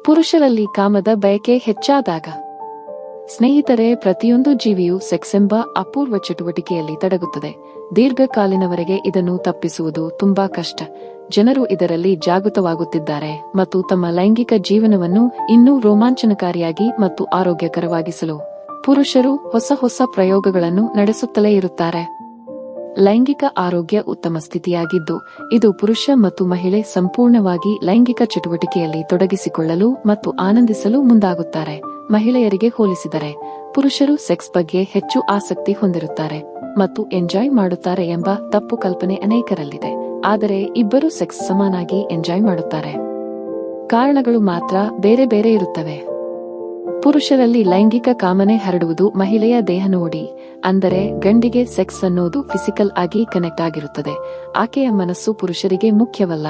ಪುರುಷರಲ್ಲಿ ಕಾಮದ ಬಯಕೆ ಹೆಚ್ಚಾದಾಗ. ಸ್ನೇಹಿತರೆ, ಪ್ರತಿಯೊಂದು ಜೀವಿಯು ಸೆಕ್ಸ್ ಎಂಬ ಅಪೂರ್ವ ಚಟುವಟಿಕೆಯಲ್ಲಿ ತೊಡಗುತ್ತದೆ. ದೀರ್ಘಕಾಲಿನವರೆಗೆ ಇದನ್ನು ತಪ್ಪಿಸುವುದು ತುಂಬಾ ಕಷ್ಟ. ಜನರು ಇದರಲ್ಲಿ ಜಾಗೃತವಾಗುತ್ತಿದ್ದಾರೆ ಮತ್ತು ತಮ್ಮ ಲೈಂಗಿಕ ಜೀವನವನ್ನು ಇನ್ನೂ ರೋಮಾಂಚನಕಾರಿಯಾಗಿ ಮತ್ತು ಆರೋಗ್ಯಕರವಾಗಿಸಲು ಪುರುಷರು ಹೊಸ ಪ್ರಯೋಗಗಳನ್ನು ನಡೆಸುತ್ತಲೇ ಇರುತ್ತಾರೆ. ಲೈಂಗಿಕ ಆರೋಗ್ಯ ಉತ್ತಮ ಸ್ಥಿತಿಯಾಗಿದ್ದು, ಇದು ಪುರುಷ ಮತ್ತು ಮಹಿಳೆ ಸಂಪೂರ್ಣವಾಗಿ ಲೈಂಗಿಕ ಚಟುವಟಿಕೆಯಲ್ಲಿ ತೊಡಗಿಸಿಕೊಳ್ಳಲು ಮತ್ತು ಆನಂದಿಸಲು ಮುಂದಾಗುತ್ತಾರೆ. ಮಹಿಳೆಯರಿಗೆ ಹೋಲಿಸಿದರೆ ಪುರುಷರು ಸೆಕ್ಸ್ ಬಗ್ಗೆ ಹೆಚ್ಚು ಆಸಕ್ತಿ ಹೊಂದಿರುತ್ತಾರೆ ಮತ್ತು ಎಂಜಾಯ್ ಮಾಡುತ್ತಾರೆ ಎಂಬ ತಪ್ಪು ಕಲ್ಪನೆ ಅನೇಕರಲ್ಲಿದೆ. ಆದರೆ ಇಬ್ಬರು ಸೆಕ್ಸ್ ಸಮಾನಾಗಿ ಎಂಜಾಯ್ ಮಾಡುತ್ತಾರೆ. ಕಾರಣಗಳು ಮಾತ್ರ ಬೇರೆ ಬೇರೆ ಇರುತ್ತವೆ. ಪುರುಷರಲ್ಲಿ ಲೈಂಗಿಕ ಕಾಮನೆ ಹರಡುವುದು ಮಹಿಳೆಯ ದೇಹ ನೋಡಿ, ಅಂದರೆ ಗಂಡಿಗೆ ಸೆಕ್ಸ್ ಅನ್ನೋದು ಫಿಸಿಕಲ್ ಆಗಿ ಕನೆಕ್ಟ್ ಆಗಿರುತ್ತದೆ. ಆಕೆಯ ಮನಸ್ಸು ಪುರುಷರಿಗೆ ಮುಖ್ಯವಲ್ಲ.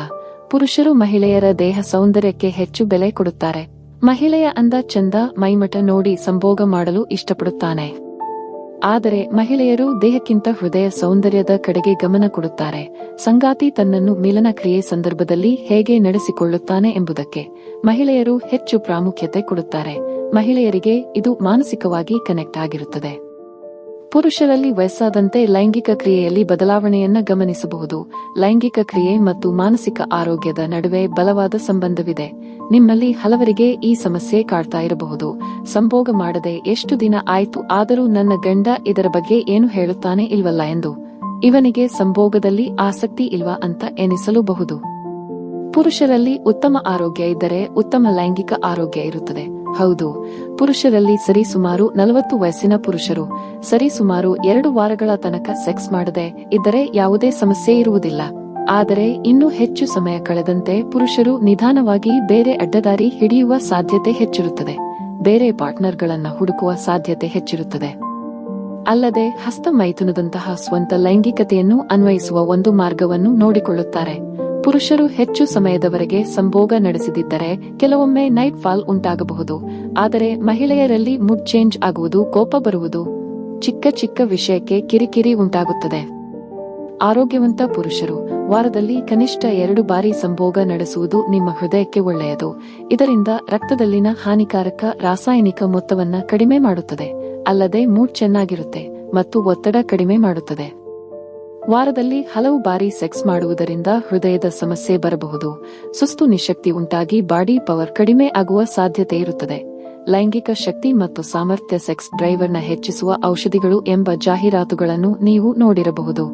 ಪುರುಷರು ಮಹಿಳೆಯರ ದೇಹ ಸೌಂದರ್ಯಕ್ಕೆ ಹೆಚ್ಚು ಬೆಲೆ ಕೊಡುತ್ತಾರೆ. ಮಹಿಳೆಯ ಅಂದ ಚಂದ ಮೈಮಟ ನೋಡಿ ಸಂಭೋಗ ಮಾಡಲು ಇಷ್ಟಪಡುತ್ತಾನೆ. ಆದರೆ ಮಹಿಳೆಯರು ದೇಹಕ್ಕಿಂತ ಹೃದಯ ಸೌಂದರ್ಯದ ಕಡೆಗೆ ಗಮನ ಕೊಡುತ್ತಾರೆ. ಸಂಗಾತಿ ತನ್ನನ್ನು ಮಿಲನ ಕ್ರಿಯೆ ಸಂದರ್ಭದಲ್ಲಿ ಹೇಗೆ ನಡೆಸಿಕೊಳ್ಳುತ್ತಾನೆ ಎಂಬುದಕ್ಕೆ ಮಹಿಳೆಯರು ಹೆಚ್ಚು ಪ್ರಾಮುಖ್ಯತೆ ಕೊಡುತ್ತಾರೆ. ಮಹಿಳೆಯರಿಗೆ ಇದು ಮಾನಸಿಕವಾಗಿ ಕನೆಕ್ಟ್ ಆಗಿರುತ್ತದೆ. ಪುರುಷರಲ್ಲಿ ವಯಸ್ಸಾದಂತೆ ಲೈಂಗಿಕ ಕ್ರಿಯೆಯಲ್ಲಿ ಬದಲಾವಣೆಯನ್ನ ಗಮನಿಸಬಹುದು. ಲೈಂಗಿಕ ಕ್ರಿಯೆ ಮತ್ತು ಮಾನಸಿಕ ಆರೋಗ್ಯದ ನಡುವೆ ಬಲವಾದ ಸಂಬಂಧವಿದೆ. ನಿಮ್ಮಲ್ಲಿ ಹಲವರಿಗೆ ಈ ಸಮಸ್ಯೆ ಕಾಡ್ತಾ ಇರಬಹುದು. ಸಂಭೋಗ ಮಾಡದೆ ಎಷ್ಟು ದಿನ ಆಯ್ತು, ಆದರೂ ನನ್ನ ಗಂಡ ಇದರ ಬಗ್ಗೆ ಏನು ಹೇಳುತ್ತಾನೆ ಇಲ್ವಲ್ಲ ಎಂದು. ಇವನಿಗೆ ಸಂಭೋಗದಲ್ಲಿ ಆಸಕ್ತಿ ಇಲ್ವಾ ಅಂತ ಎನಿಸಲೂಬಹುದು. ಪುರುಷರಲ್ಲಿ ಉತ್ತಮ ಆರೋಗ್ಯ ಇದ್ದರೆ ಉತ್ತಮ ಲೈಂಗಿಕ ಆರೋಗ್ಯ ಇರುತ್ತದೆ. ಹೌದು, ಪುರುಷರಲ್ಲಿ ಸರಿಸುಮಾರು 40 ವಯಸ್ಸಿನ ಪುರುಷರು ಸರಿಸುಮಾರು 2 ವಾರಗಳ ತನಕ ಸೆಕ್ಸ್ ಮಾಡದೆ ಇದ್ದರೆ ಯಾವುದೇ ಸಮಸ್ಯೆ ಇರುವುದಿಲ್ಲ. ಆದರೆ ಇನ್ನೂ ಹೆಚ್ಚು ಸಮಯ ಕಳೆದಂತೆ ಪುರುಷರು ನಿಧಾನವಾಗಿ ಬೇರೆ ಅಡ್ಡದಾರಿ ಹಿಡಿಯುವ ಸಾಧ್ಯತೆ ಹೆಚ್ಚಿರುತ್ತದೆ. ಬೇರೆ ಪಾರ್ಟ್ನರ್ಗಳನ್ನ ಹುಡುಕುವ ಸಾಧ್ಯತೆ ಹೆಚ್ಚಿರುತ್ತದೆ. ಅಲ್ಲದೆ ಹಸ್ತ ಮೈಥುನದಂತಹ ಸ್ವಂತ ಲೈಂಗಿಕತೆಯನ್ನು ಅನ್ವಯಿಸುವ ಒಂದು ಮಾರ್ಗವನ್ನು ನೋಡಿಕೊಳ್ಳುತ್ತಾರೆ. ಪುರುಷರು ಹೆಚ್ಚು ಸಮಯದವರೆಗೆ ಸಂಭೋಗ ನಡೆಸದಿದ್ದರೆ ಕೆಲವೊಮ್ಮೆ ನೈಟ್ ಫಾಲ್ ಉಂಟಾಗಬಹುದು. ಆದರೆ ಮಹಿಳೆಯರಲ್ಲಿ ಮೂಡ್ ಚೇಂಜ್ ಆಗುವುದು, ಕೋಪ ಬರುವುದು, ಚಿಕ್ಕ ವಿಷಯಕ್ಕೆ ಕಿರಿಕಿರಿ ಉಂಟಾಗುತ್ತದೆ. ಆರೋಗ್ಯವಂತ ಪುರುಷರು ವಾರದಲ್ಲಿ ಕನಿಷ್ಠ 2 ಬಾರಿ ಸಂಭೋಗ ನಡೆಸುವುದು ನಿಮ್ಮ ಹೃದಯಕ್ಕೆ ಒಳ್ಳೆಯದು. ಇದರಿಂದ ರಕ್ತದಲ್ಲಿನ ಹಾನಿಕಾರಕ ರಾಸಾಯನಿಕ ಮೊತ್ತವನ್ನ ಕಡಿಮೆ ಮಾಡುತ್ತದೆ. ಅಲ್ಲದೆ ಮೂಡ್ ಚೆನ್ನಾಗಿರುತ್ತೆ ಮತ್ತು ಒತ್ತಡ ಕಡಿಮೆ ಮಾಡುತ್ತದೆ. ವಾರದಲ್ಲಿ ಹಲವು ಬಾರಿ ಸೆಕ್ಸ್ ಮಾಡುವುದರಿಂದ ಹೃದಯದ ಸಮಸ್ಯೆ ಬರಬಹುದು. ಸುಸ್ತು, ನಿಶಕ್ತಿ ಉಂಟಾಗಿ ಬಾಡಿ ಪವರ್ ಕಡಿಮೆ ಆಗುವ ಸಾಧ್ಯತೆ ಇರುತ್ತದೆ. ಲೈಂಗಿಕ ಶಕ್ತಿ ಮತ್ತು ಸಾಮರ್ಥ್ಯ ಸೆಕ್ಸ್ ಡ್ರೈವರ್ನ ಹೆಚ್ಚಿಸುವ ಔಷಧಿಗಳು ಎಂಬ ಜಾಹೀರಾತುಗಳನ್ನು ನೀವು ನೋಡಿರಬಹುದು.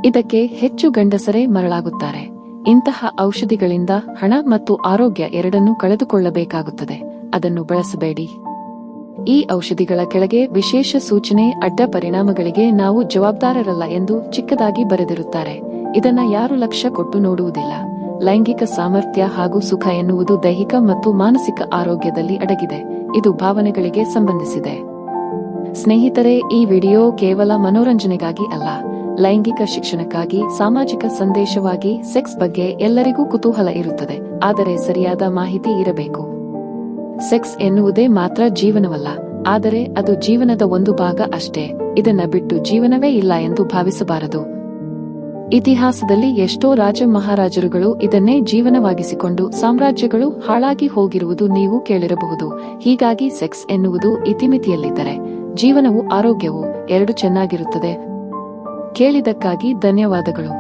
ಇದಕ್ಕೆ ಹೆಚ್ಚು ಗಂಡಸರೇ ಮರಳಾಗುತ್ತಾರೆ. ಇಂತಹ ಔಷಧಿಗಳಿಂದ ಹಣ ಮತ್ತು ಆರೋಗ್ಯ ಎರಡನ್ನೂ ಕಳೆದುಕೊಳ್ಳಬೇಕಾಗುತ್ತದೆ. ಅದನ್ನು ಬಳಸಬೇಡಿ. ಈ ಔಷಧಿಗಳ ಕೆಳಗೆ ವಿಶೇಷ ಸೂಚನೆ: ಅಡ್ಡ ಪರಿಣಾಮಗಳಿಗೆ ನಾವು ಜವಾಬ್ದಾರರಲ್ಲ ಎಂದು ಚಿಕ್ಕದಾಗಿ ಬರೆದಿರುತ್ತಾರೆ. ಇದನ್ನ ಯಾರು ಲಕ್ಷ್ಯ ಕೊಟ್ಟು ನೋಡುವುದಿಲ್ಲ. ಲೈಂಗಿಕ ಸಾಮರ್ಥ್ಯ ಹಾಗೂ ಸುಖ ಎನ್ನುವುದು ದೈಹಿಕ ಮತ್ತು ಮಾನಸಿಕ ಆರೋಗ್ಯದಲ್ಲಿ ಅಡಗಿದೆ. ಇದು ಭಾವನೆಗಳಿಗೆ ಸಂಬಂಧಿಸಿದೆ. ಸ್ನೇಹಿತರೆ, ಈ ವಿಡಿಯೋ ಕೇವಲ ಮನೋರಂಜನೆಗಾಗಿ ಅಲ್ಲ, ಲೈಂಗಿಕ ಶಿಕ್ಷಣಕ್ಕಾಗಿ, ಸಾಮಾಜಿಕ ಸಂದೇಶವಾಗಿ. ಸೆಕ್ಸ್ ಬಗ್ಗೆ ಎಲ್ಲರಿಗೂ ಕುತೂಹಲ ಇರುತ್ತದೆ, ಆದರೆ ಸರಿಯಾದ ಮಾಹಿತಿ ಇರಬೇಕು. ಸೆಕ್ಸ್ ಎನ್ನುವುದೇ ಮಾತ್ರ ಜೀವನವಲ್ಲ, ಆದರೆ ಅದು ಜೀವನದ ಒಂದು ಭಾಗ ಅಷ್ಟೇ. ಇದನ್ನ ಬಿಟ್ಟು ಜೀವನವೇ ಇಲ್ಲ ಎಂದು ಭಾವಿಸಬಾರದು. ಇತಿಹಾಸದಲ್ಲಿ ಎಷ್ಟೋ ರಾಜ ಮಹಾರಾಜರುಗಳು ಇದನ್ನೇ ಜೀವನವಾಗಿಸಿಕೊಂಡು ಸಾಮ್ರಾಜ್ಯಗಳು ಹಾಳಾಗಿ ಹೋಗಿರುವುದು ನೀವು ಕೇಳಿರಬಹುದು. ಹೀಗಾಗಿ ಸೆಕ್ಸ್ ಎನ್ನುವುದು ಇತಿಮಿತಿಯಲ್ಲಿದ್ದರೆ ಜೀವನವು, ಆರೋಗ್ಯವು ಎರಡು ಚೆನ್ನಾಗಿರುತ್ತದೆ. ಕೇಳಿದಕ್ಕಾಗಿ ಧನ್ಯವಾದಗಳು.